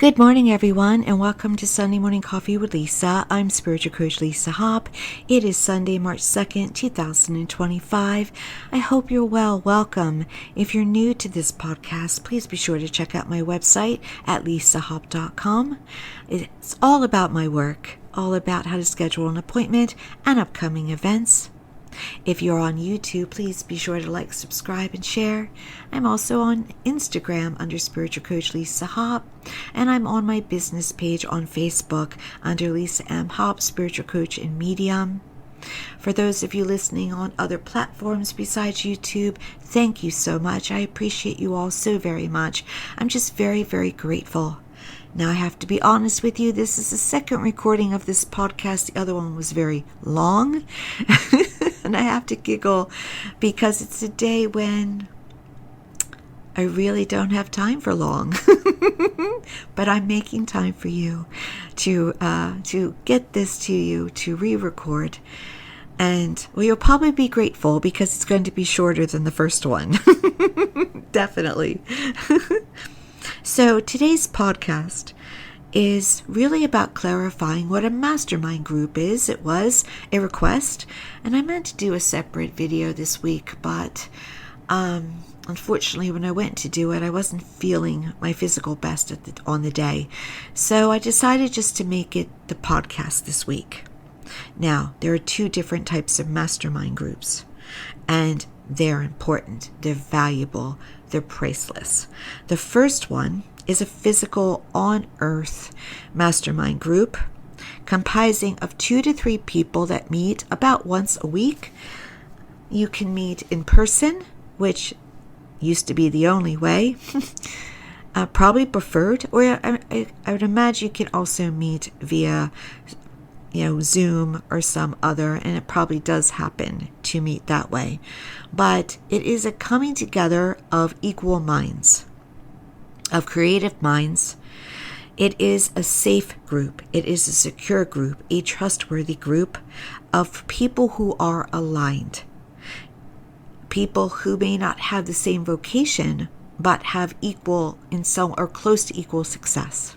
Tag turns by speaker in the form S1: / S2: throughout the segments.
S1: Good morning, everyone, and welcome to Sunday Morning Coffee with Lisa. I'm Spiritual Coach Lisa Hopp. It is Sunday, March 2nd, 2025. I hope you're well. Welcome. If you're new to this podcast, please be sure to check out my website at lisahopp.com. It's all about my work, all about how to schedule an appointment and upcoming events. If you're on YouTube, please be sure to like, subscribe, and share. I'm also on Instagram under Spiritual Coach Lisa Hopp, and I'm on my business page on Facebook under Lisa M. Hopp, Spiritual Coach and Medium. For those of you listening on other platforms besides YouTube, thank you so much. I appreciate you all so very much. I'm just very, very grateful. Now, I have to be honest with you, this is the second recording of this podcast. The other one was very long, and I have to giggle because it's a day when I really don't have time for long, but I'm making time for you to get this to you, to re-record, and well, you'll probably be grateful because it's going to be shorter than the first one. Definitely. So today's podcast is really about clarifying what a mastermind group is. It was a request, and I meant to do a separate video this week, but unfortunately when I went to do it, I wasn't feeling my physical best on the day. So I decided just to make it the podcast this week. Now, there are two different types of mastermind groups, and they're important, they're valuable, they're priceless. The first one is a physical on-earth mastermind group comprising of 2 to 3 people that meet about once a week. You can meet in person, which used to be the only way, probably preferred, or I would imagine you can also meet via Zoom or some other, and it probably does happen to meet that way. But it is a coming together of equal minds, of creative minds. It is a safe group. It is a secure group, a trustworthy group of people who are aligned. People who may not have the same vocation, but have equal in some or close to equal success.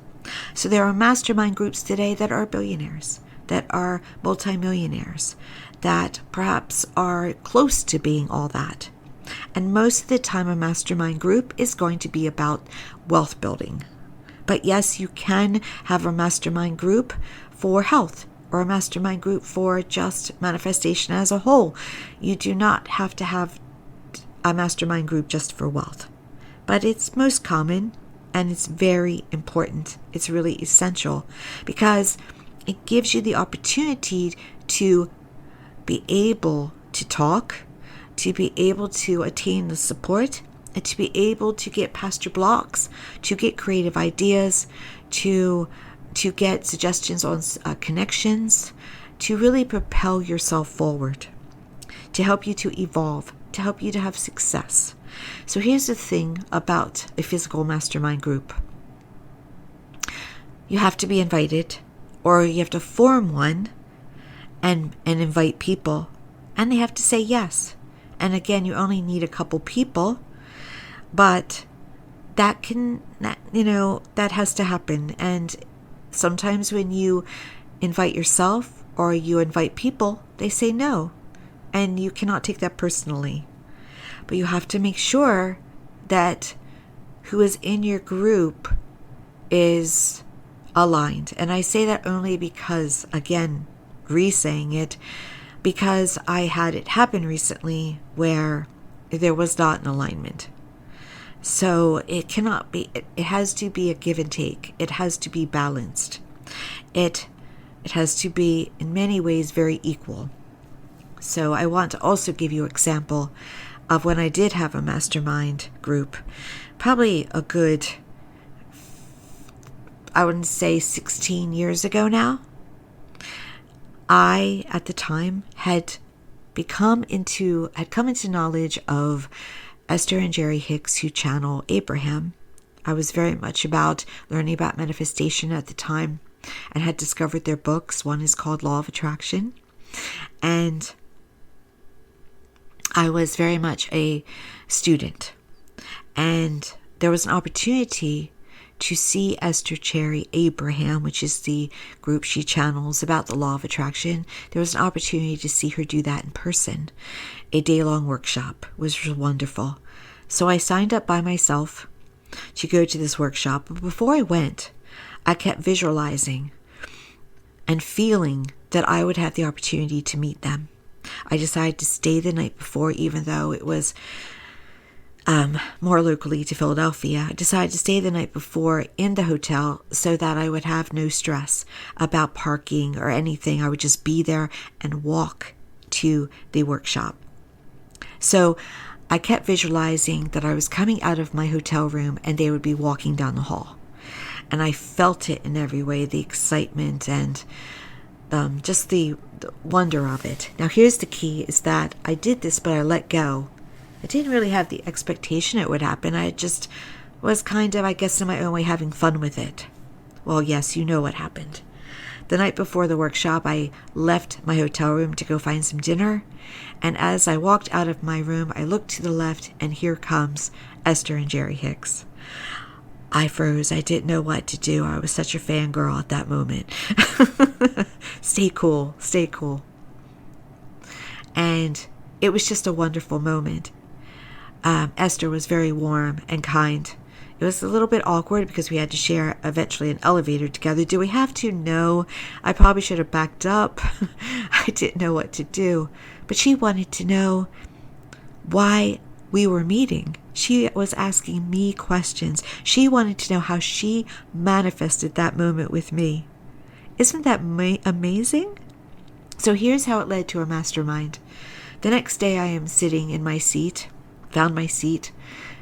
S1: So there are mastermind groups today that are billionaires, that are multimillionaires, that perhaps are close to being all that. And most of the time, a mastermind group is going to be about wealth building. But yes, you can have a mastermind group for health, or a mastermind group for just manifestation as a whole. You do not have to have a mastermind group just for wealth. But it's most common, and it's very important. It's really essential because it gives you the opportunity to be able to talk, to be able to attain the support, and to be able to get past your blocks, to get creative ideas, to get suggestions on connections, to really propel yourself forward, to help you to evolve, to help you to have success. So here's the thing about a physical mastermind group. You have to be invited, or you have to form one and invite people, and they have to say yes. And again, you only need a couple people, but that has to happen. And sometimes when you invite yourself or you invite people, they say no, and you cannot take that personally. But you have to make sure that who is in your group is aligned. And I say that only because, again, re-saying it, because I had it happen recently where there was not an alignment. So it cannot be, it has to be a give and take. It has to be balanced. It has to be in many ways very equal. So I want to also give you an example of when I did have a mastermind group, probably a good, I wouldn't say 16 years ago now. I, at the time, had come into knowledge of Esther and Jerry Hicks, who channel Abraham. I was very much about learning about manifestation at the time and had discovered their books. One is called Law of Attraction. And I was very much a student. And there was an opportunity to see Esther Cherry Abraham, which is the group she channels about the law of attraction. There was an opportunity to see her do that in person. A day-long workshop, which was wonderful. So I signed up by myself to go to this workshop. But before I went, I kept visualizing and feeling that I would have the opportunity to meet them. I decided to stay the night before, even though it was more locally to Philadelphia. I decided to stay the night before in the hotel so that I would have no stress about parking or anything. I would just be there and walk to the workshop. So I kept visualizing that I was coming out of my hotel room and they would be walking down the hall. And I felt it in every way, the excitement and just the wonder of it. Now here's the key, is that I did this, but I let go. I didn't really have the expectation it would happen. I just was kind of, I guess, in my own way, having fun with it. Well, yes, you know what happened. The night before the workshop, I left my hotel room to go find some dinner. And as I walked out of my room, I looked to the left, and here comes Esther and Jerry Hicks. I froze. I didn't know what to do. I was such a fangirl at that moment. Stay cool. Stay cool. And it was just a wonderful moment. Esther was very warm and kind. It was a little bit awkward because we had to share eventually an elevator together. Do we have to? No. I probably should have backed up. I didn't know what to do. But she wanted to know why we were meeting. She was asking me questions. She wanted to know how she manifested that moment with me. Isn't that amazing? So here's how it led to a mastermind. The next day I am sitting in my seat, found my seat,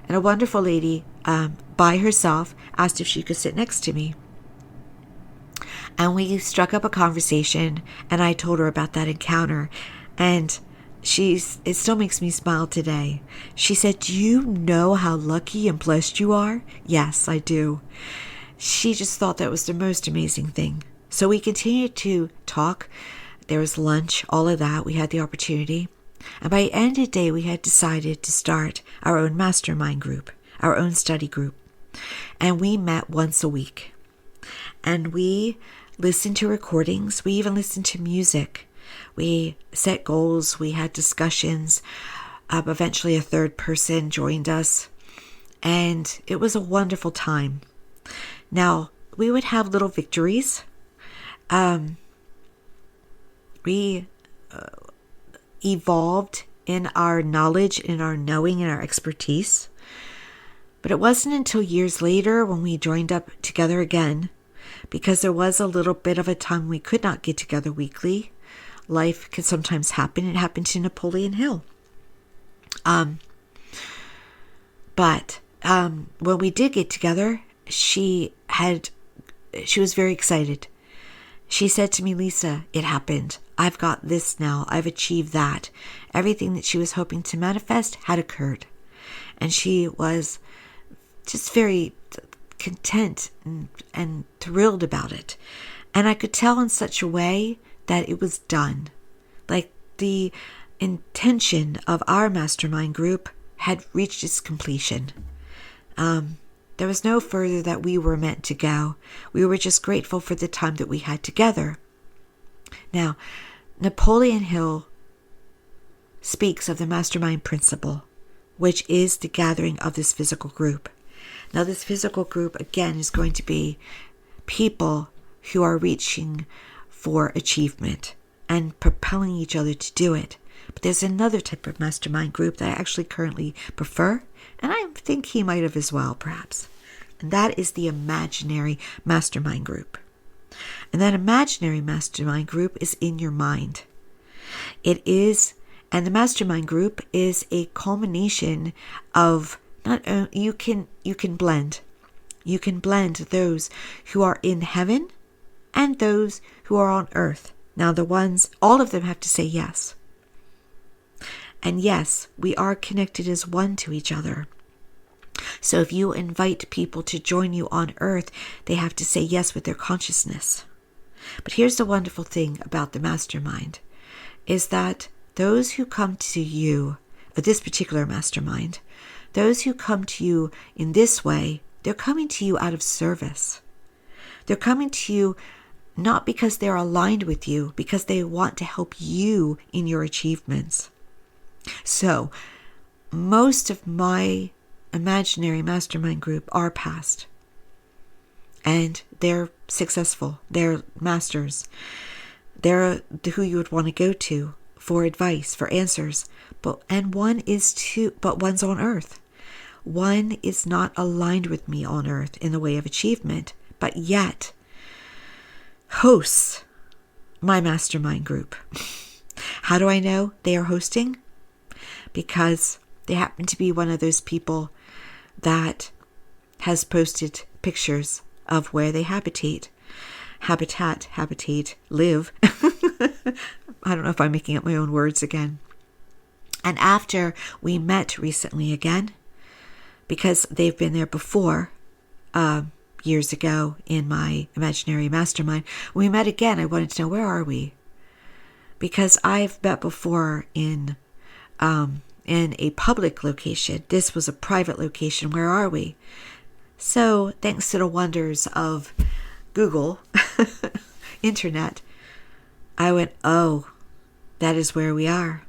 S1: and a wonderful lady by herself asked if she could sit next to me. And we struck up a conversation, and I told her about that encounter. And it still makes me smile today. She said, "Do you know how lucky and blessed you are?" Yes, I do. She just thought that was the most amazing thing. So we continued to talk. There was lunch, all of that. We had the opportunity. And by the end of the day, we had decided to start our own mastermind group, our own study group. And we met once a week. And we listened to recordings. We even listened to music. We set goals. We had discussions. Eventually, a third person joined us. And it was a wonderful time. Now, we would have little victories. We evolved in our knowledge, in our knowing, and our expertise. But it wasn't until years later when we joined up together again, because there was a little bit of a time we could not get together weekly. Life can sometimes happen. It happened to Napoleon Hill. But when we did get together, she was very excited. She said to me, "Lisa, it happened. I've got this now. I've achieved that." Everything that she was hoping to manifest had occurred. And she was just very content and thrilled about it. And I could tell in such a way that it was done. Like the intention of our mastermind group had reached its completion. There was no further that we were meant to go. We were just grateful for the time that we had together. Now, Napoleon Hill speaks of the mastermind principle, which is the gathering of this physical group. Now, this physical group, again, is going to be people who are reaching for achievement and propelling each other to do it. But there's another type of mastermind group that I actually currently prefer, and I think he might have as well, perhaps. And that is the imaginary mastermind group. And that imaginary mastermind group is in your mind. And the mastermind group is a culmination of you can blend. You can blend those who are in heaven and those who are on earth. Now all of them have to say yes. And yes, we are connected as one to each other. So if you invite people to join you on earth, they have to say yes with their consciousness. But here's the wonderful thing about the mastermind, is that those who come to you, this particular mastermind, those who come to you in this way they're coming to you out of service. They're coming to you not because they're aligned with you, because they want to help you in your achievements. So, most of my imaginary mastermind group are past. And they're successful. They're masters. They're who you would want to go to for advice, for answers. But one's on earth. One is not aligned with me on earth in the way of achievement, but yet hosts my mastermind group. How do I know they are hosting? Because they happen to be one of those people that has posted pictures of where they live. I don't know if I'm making up my own words again. And after we met recently again, because they've been there before, years ago in my imaginary mastermind, we met again. I wanted to know, where are we? Because I've met before in a public location. This was a private location. Where are we? So thanks to the wonders of Google, internet, I went, oh, that is where we are.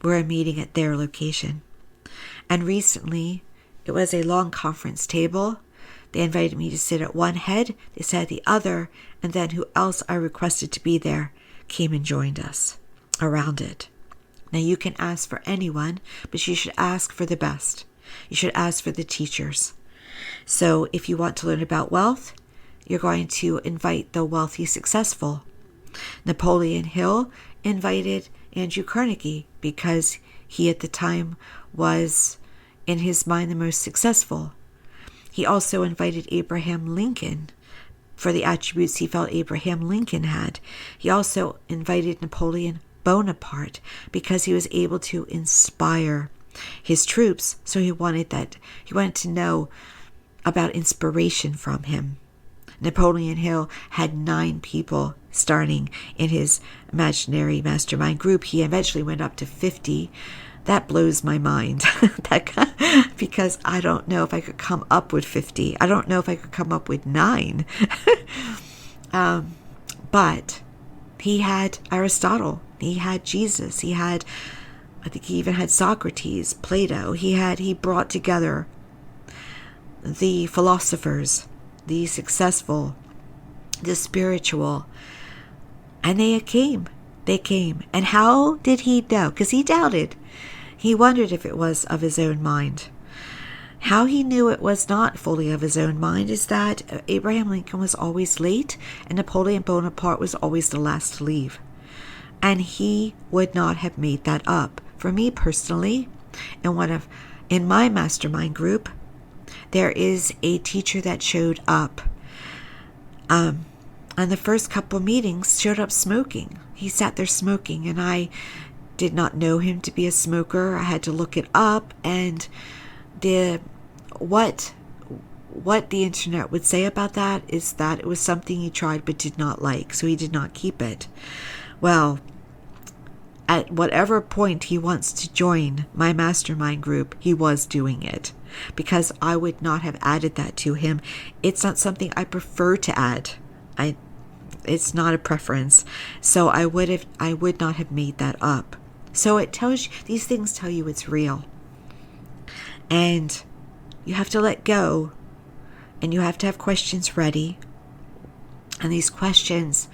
S1: We're meeting at their location. And recently, it was a long conference table. They invited me to sit at one head, they sat at the other, and then who else I requested to be there came and joined us around it. Now you can ask for anyone, but you should ask for the best. You should ask for the teachers. So if you want to learn about wealth, you're going to invite the wealthy successful. Napoleon Hill invited Andrew Carnegie because he at the time was, in his mind, the most successful. He also invited Abraham Lincoln for the attributes he felt Abraham Lincoln had. He also invited Napoleon Bonaparte because he was able to inspire his troops. So he wanted to know about inspiration from him. Napoleon Hill had 9 people starting in his imaginary mastermind group. He eventually went up to 50. That blows my mind because I don't know if I could come up with 50. I don't know if I could come up with 9. But he had Aristotle. He had Jesus. I think he even had Socrates, Plato. He brought together the philosophers, the successful, the spiritual, and they came. And how did he know? Because he doubted. He wondered if it was of his own mind. How he knew it was not fully of his own mind is that Abraham Lincoln was always late and Napoleon Bonaparte was always the last to leave. And he would not have made that up. For me personally, in my mastermind group, there is a teacher that showed up. On the first couple of meetings, showed up smoking. He sat there smoking, and I did not know him to be a smoker. I had to look it up, and what the internet would say about that is that it was something he tried but did not like, so he did not keep it. Well, at whatever point he wants to join my mastermind group, he was doing it, because I would not have added that to him. It's not something I prefer to add. It's not a preference. So I would not have made that up. So it tells you, these things tell you it's real. And you have to let go, and you have to have questions ready. And these questions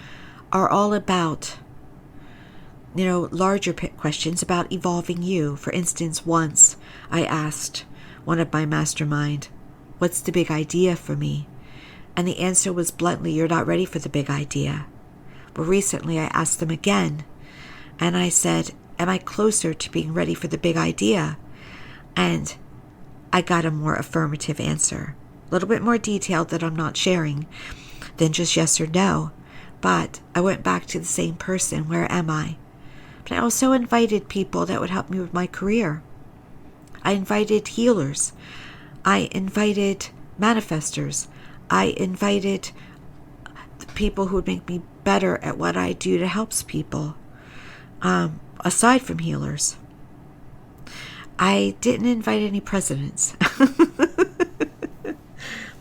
S1: are all about, larger questions about evolving you. For instance, once I asked one of my mastermind, what's the big idea for me? And the answer was bluntly, you're not ready for the big idea. But recently I asked them again, and I said, am I closer to being ready for the big idea? And I got a more affirmative answer, a little bit more detailed that I'm not sharing than just yes or no. But I went back to the same person, where am I? But I also invited people that would help me with my career. I invited healers. I invited manifestors. I invited people who would make me better at what I do to help people, aside from healers. I didn't invite any presidents.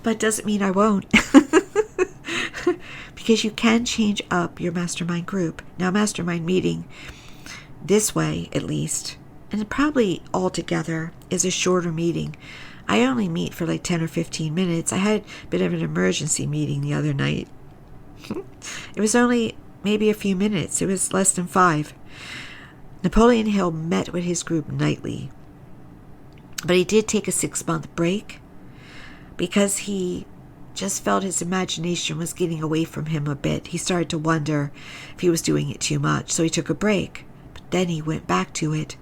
S1: but it doesn't mean I won't. Because you can change up your mastermind group. Now, mastermind meeting, this way at least, and probably altogether, is a shorter meeting. I only meet for like 10 or 15 minutes. I had a bit of an emergency meeting the other night. It was only maybe a few minutes. It was less than 5. Napoleon Hill met with his group nightly. But he did take a 6-month break because he just felt his imagination was getting away from him a bit. He started to wonder if he was doing it too much, so he took a break. But then he went back to it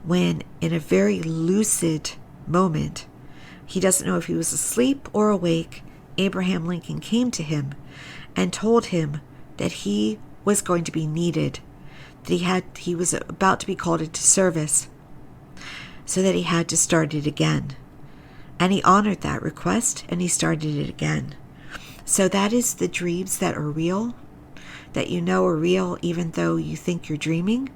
S1: when, in a very lucid moment, he doesn't know if he was asleep or awake, Abraham Lincoln came to him and told him that he was going to be needed, that he was about to be called into service, so that he had to start it again. And he honored that request, and he started it again. So that is the dreams that are real, that you know are real even though you think you're dreaming.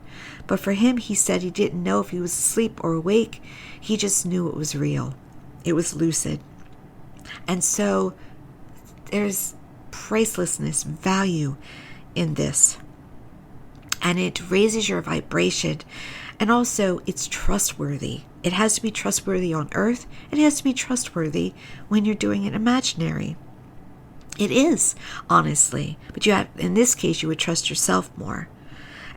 S1: But for him, he said he didn't know if he was asleep or awake. He just knew it was real. It was lucid. And so there's pricelessness, value in this. And it raises your vibration. And also, it's trustworthy. It has to be trustworthy on earth. It has to be trustworthy when you're doing it imaginary. It is, honestly. But in this case, you would trust yourself more.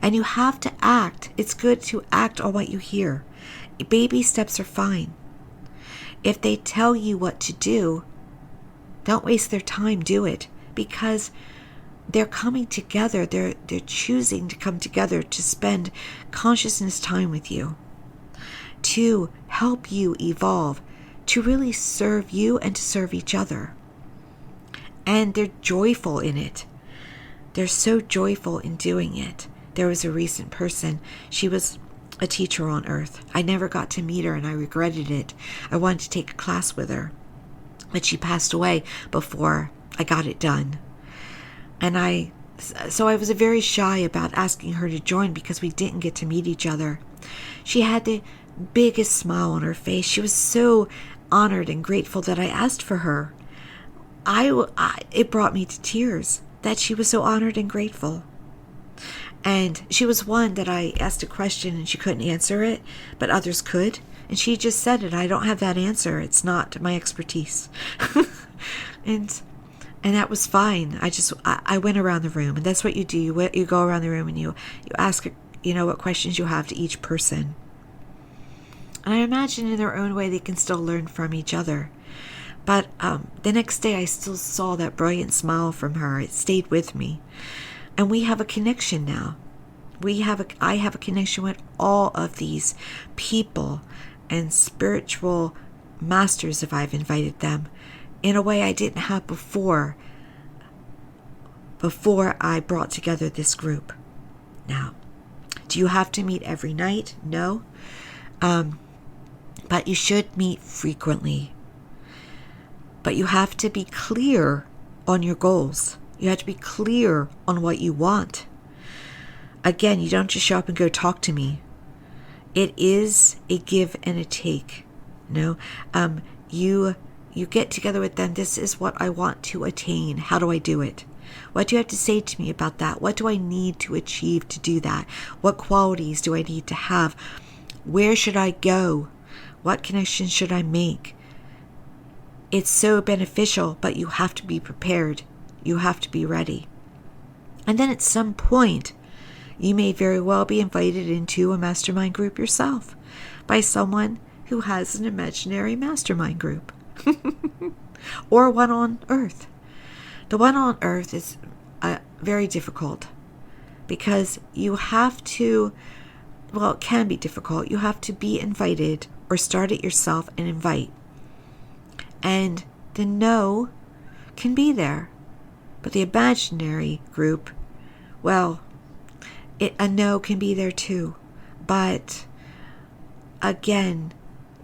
S1: And you have to act. It's good to act on what you hear. Baby steps are fine. If they tell you what to do, don't waste their time. Do it. Because they're coming together. They're choosing to come together to spend consciousness time with you, to help you evolve, to really serve you and to serve each other. And they're joyful in it. They're so joyful in doing it. There was a recent person. She was a teacher on earth. I never got to meet her, and I regretted it. I wanted to take a class with her, but she passed away before I got it done. And so I was very shy about asking her to join because we didn't get to meet each other. She had the biggest smile on her face. She was so honored and grateful that I asked for her. It brought me to tears that she was so honored and grateful. And she was one that I asked a question and she couldn't answer it, but others could. And she just said it. I don't have that answer. It's not my expertise. And that was fine. I went around the room, and that's what you do. You go around the room and you ask, what questions you have to each person. And I imagine in their own way they can still learn from each other. But the next day I still saw that brilliant smile from her. It stayed with me. And we have a connection now. I have a connection with all of these people and spiritual masters, if I've invited them, in a way I didn't have before I brought together this group. Now, do you have to meet every night? No. But you should meet frequently. But you have to be clear on your goals. You have to be clear on what you want. Again, you don't just show up and go talk to me. It is a give and a take. You get together with them. This is what I want to attain. How do I do it? What do you have to say to me about that? What do I need to achieve to do that? What qualities do I need to have? Where should I go? What connections should I make? It's so beneficial, but you have to be prepared. You have to be ready. And then at some point, you may very well be invited into a mastermind group yourself by someone who has an imaginary mastermind group. Or one on earth. The one on earth is very difficult because you have to, it can be difficult. You have to be invited or start it yourself and invite. And the no can be there. But the imaginary group, a no can be there too. But again,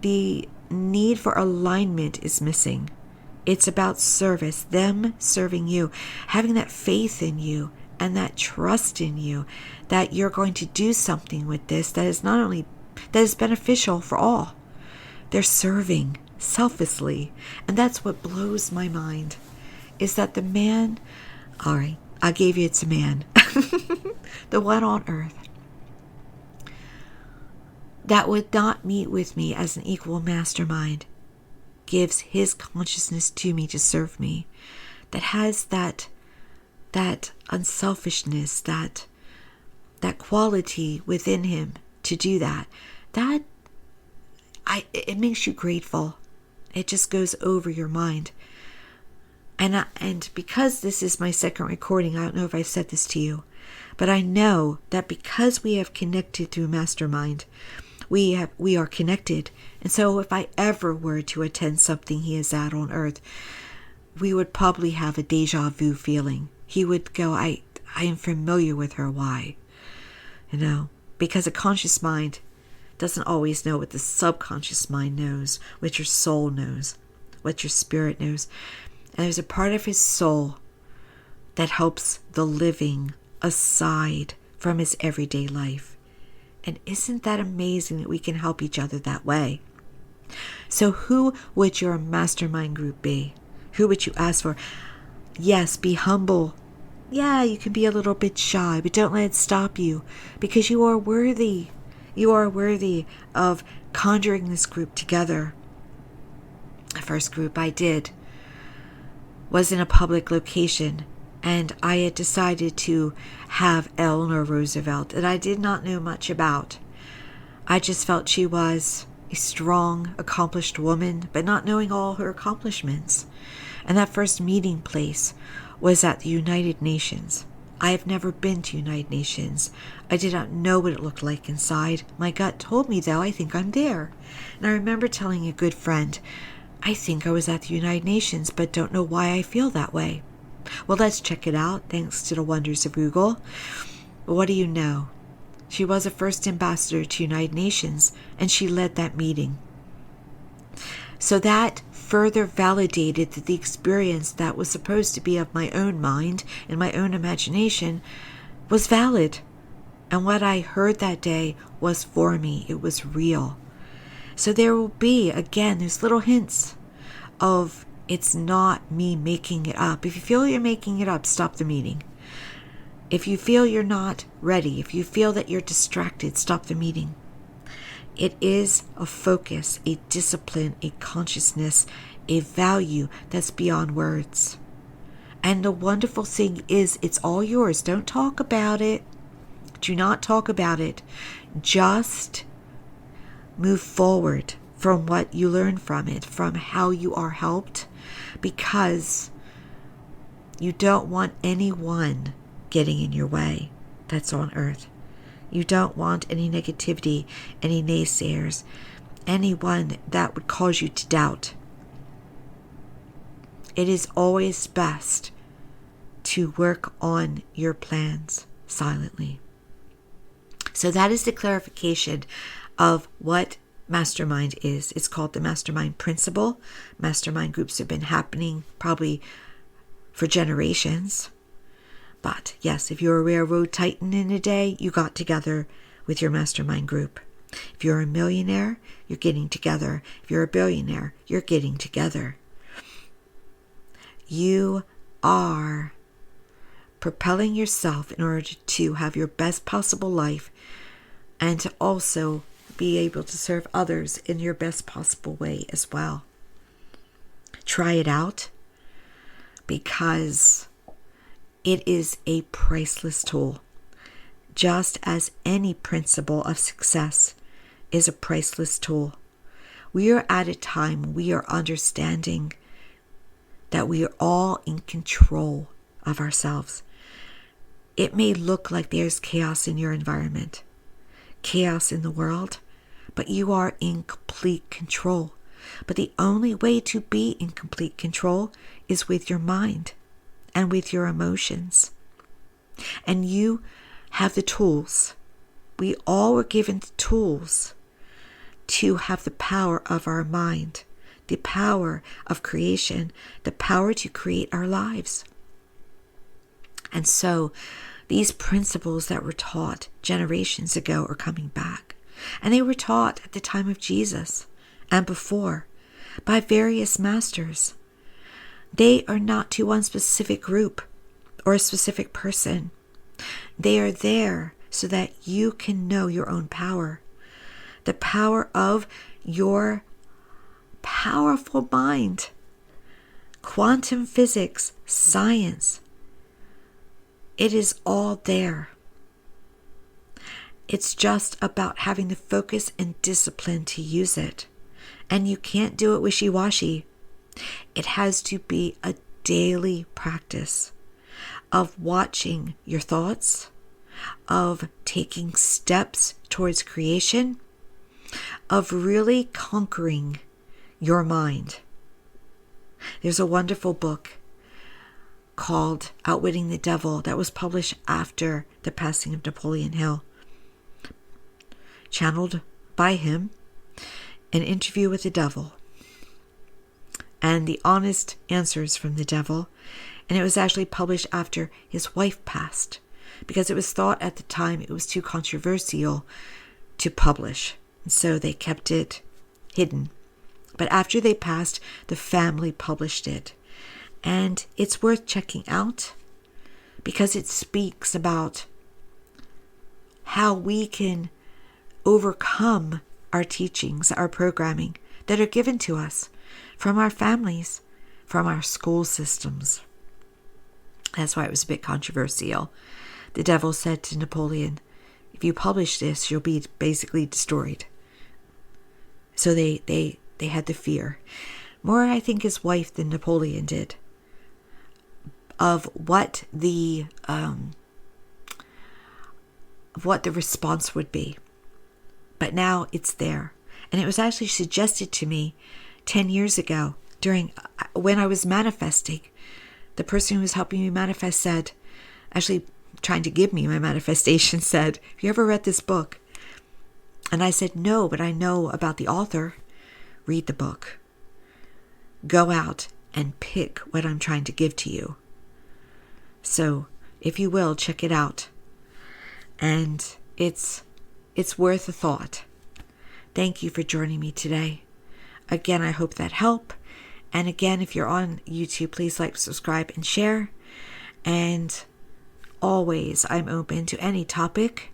S1: the need for alignment is missing. It's about service, them serving you, having that faith in you and that trust in you that you're going to do something with this that is beneficial for all. They're serving. selflessly. And that's what blows my mind, is that the man, all right, I gave you it's a man, the one on earth that would not meet with me as an equal mastermind, gives his consciousness to me to serve me, that has that unselfishness, that quality within him to do that. It makes you grateful. It just goes over your mind. And because this is my second recording, I don't know if I said this to you, but I know that because we have connected through Mastermind, we are connected. And so if I ever were to attend something he is at on earth, we would probably have a deja vu feeling. He would go, I am familiar with her. Why? Because a conscious mind doesn't always know what the subconscious mind knows, what your soul knows, what your spirit knows. And there's a part of his soul that helps the living aside from his everyday life. And isn't that amazing that we can help each other that way? So who would your mastermind group be? Who would you ask for? Yes, be humble. Yeah, you can be a little bit shy, but don't let it stop you, because you are worthy. You are worthy of conjuring this group together. The first group I did was in a public location, and I had decided to have Eleanor Roosevelt, that I did not know much about. I just felt she was a strong, accomplished woman, but not knowing all her accomplishments. And that first meeting place was at the United Nations. I have never been to United Nations. I did not know what it looked like inside. My gut told me, though, I think I'm there. And I remember telling a good friend, I think I was at the United Nations, but don't know why I feel that way. Well, let's check it out, thanks to the wonders of Google. What do you know? She was a first ambassador to United Nations, and she led that meeting. So that further validated that the experience that was supposed to be of my own mind and my own imagination was valid. And what I heard that day was for me. It was real. So there will be, again, there's little hints of it's not me making it up. If you feel you're making it up, stop the meeting. If you feel you're not ready, if you feel that you're distracted, stop the meeting. It is a focus, a discipline, a consciousness, a value that's beyond words. And the wonderful thing is, it's all yours. Don't talk about it. Do not talk about it. Just move forward from what you learn from it, from how you are helped, because you don't want anyone getting in your way that's on earth. You don't want any negativity, any naysayers, anyone that would cause you to doubt. It is always best to work on your plans silently. So that is the clarification of what Mastermind is. It's called the Mastermind Principle. Mastermind groups have been happening probably for generations. But yes, if you're a railroad titan in a day, you got together with your mastermind group. If you're a millionaire, you're getting together. If you're a billionaire, you're getting together. You are propelling yourself in order to have your best possible life and to also be able to serve others in your best possible way as well. Try it out, because it is a priceless tool, just as any principle of success is a priceless tool. We are at a time when we are understanding that we are all in control of ourselves. It may look like there's chaos in your environment, chaos in the world, but you are in complete control. But the only way to be in complete control is with your mind and with your emotions. And you have the tools. We all were given the tools to have the power of our mind, the power of creation, the power to create our lives. And so these principles that were taught generations ago are coming back. And they were taught at the time of Jesus and before. by various masters. They are not to one specific group or a specific person. They are there so that you can know your own power, the power of your powerful mind. Quantum physics, science, it is all there. It's just about having the focus and discipline to use it. And you can't do it wishy-washy. It has to be a daily practice of watching your thoughts, of taking steps towards creation, of really conquering your mind. There's a wonderful book called Outwitting the Devil that was published after the passing of Napoleon Hill. Channeled by him, An Interview with the Devil, and the honest answers from the devil. And it was actually published after his wife passed, because it was thought at the time it was too controversial to publish. And so they kept it hidden. But after they passed, the family published it. And it's worth checking out because it speaks about how we can overcome our teachings, our programming that are given to us from our families, from our school systems. That's why it was a bit controversial. The devil said to Napoleon, if you publish this, you'll be basically destroyed. So they had the fear. More, I think, his wife than Napoleon did. Of what the response would be. But now it's there. And it was actually suggested to me 10 years ago when I was manifesting. The person who was helping me manifest said, actually trying to give me my manifestation, said, have you ever read this book? And I said, no, but I know about the author. Read the book. Go out and pick what I'm trying to give to you. So, if you will, check it out. And it's worth a thought. Thank you for joining me today. Again, I hope that helped. And again, if you're on YouTube, please like, subscribe, and share. And always, I'm open to any topic.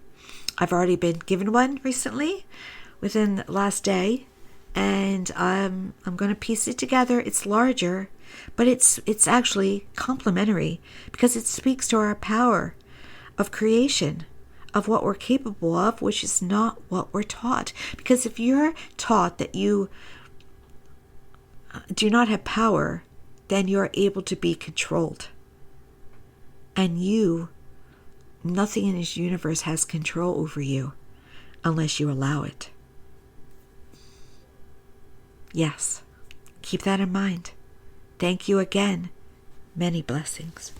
S1: I've already been given one recently within the last day. And I'm going to piece it together. It's larger, but it's actually complementary because it speaks to our power of creation, of what we're capable of, which is not what we're taught. Because if you're taught that you do not have power, then you're able to be controlled. And nothing in this universe has control over you unless you allow it. Yes, keep that in mind. Thank you again. Many blessings.